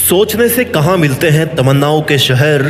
सोचने से कहाँ मिलते हैं तमन्नाओं के शहर,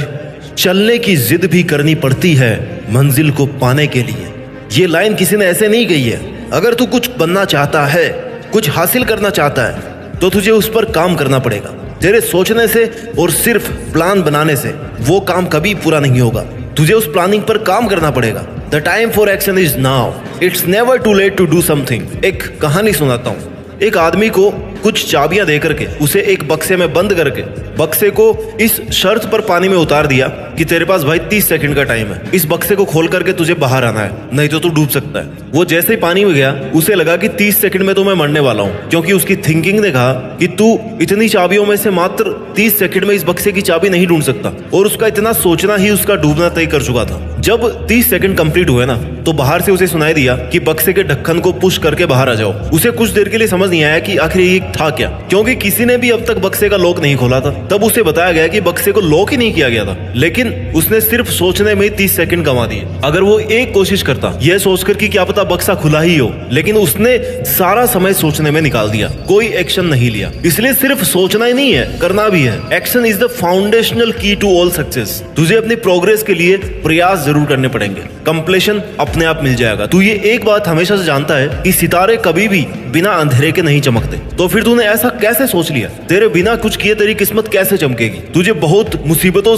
चलने की जिद भी करनी पड़ती है मंजिल को पाने के लिए। ये लाइन किसी ने ऐसे नहीं कही है। अगर तू कुछ बनना चाहता है, कुछ हासिल करना चाहता है, तो तुझे उस पर काम करना पड़ेगा। तेरे सोचने से और सिर्फ प्लान बनाने से वो काम कभी पूरा नहीं होगा। तुझे उस प्लानिंग पर काम करना पड़ेगा। The time for action is now, it's never too late to do something. एक कहानी सुनाता हूँ। एक आदमी को कुछ चाबियां देकर के उसे एक बक्से में बंद करके बक्से को इस शर्त पर पानी में उतार दिया कि तेरे पास भाई 30 सेकंड का टाइम है। इस बक्से को खोल करके तुझे बाहर आना है, नहीं तो तू डूब सकता है। वो जैसे ही पानी में गया उसे लगा कि 30 सेकंड में तो मैं मरने वाला हूँ, क्योंकि उसकी थिंकिंग ने कहा कि तू इतनी चाबियों में से मात्र 30 सेकंड में इस बक्से की चाबी नहीं ढूंढ सकता। और उसका इतना सोचना ही उसका डूबना तय कर चुका था। जब 30 सेकंड कंप्लीट हुए ना, तो बाहर से उसे सुनाई दिया कि बक्से के ढक्कन को पुश करके बाहर आ जाओ। उसे कुछ देर के लिए समझ नहीं आया कि आखिर ये था क्या, क्योंकि किसी ने भी अब तक बक्से का लॉक नहीं खोला था। तब उसे बताया गया कि बक्से को लॉक ही नहीं किया गया था, लेकिन उसने सिर्फ सोचने में 30 सेकंड गंवा दिए। अगर वो एक कोशिश करता यह सोचकर कि क्या पता बक्सा खुला ही हो, लेकिन उसने सारा समय सोचने में निकाल दिया, कोई एक्शन नहीं लिया। इसलिए सिर्फ सोचना ही नहीं है, करना भी है। एक्शन इज द फाउंडेशनल की टू ऑल सक्सेस। तुझे अपनी प्रोग्रेस के लिए प्रयास जरूर करने पड़ेंगे, कंप्लीशन अपने आप मिल जाएगा। तू ये एक बात हमेशा से जानता है कि सितारे कभी भी बिना अंधेरे के नहीं चमकते, तो फिर तूने ऐसा कैसे सोच लिया? तेरे बिना कुछ किए तेरी किस्मत कैसे चमकेगी? तुझे बहुत मुसीबतों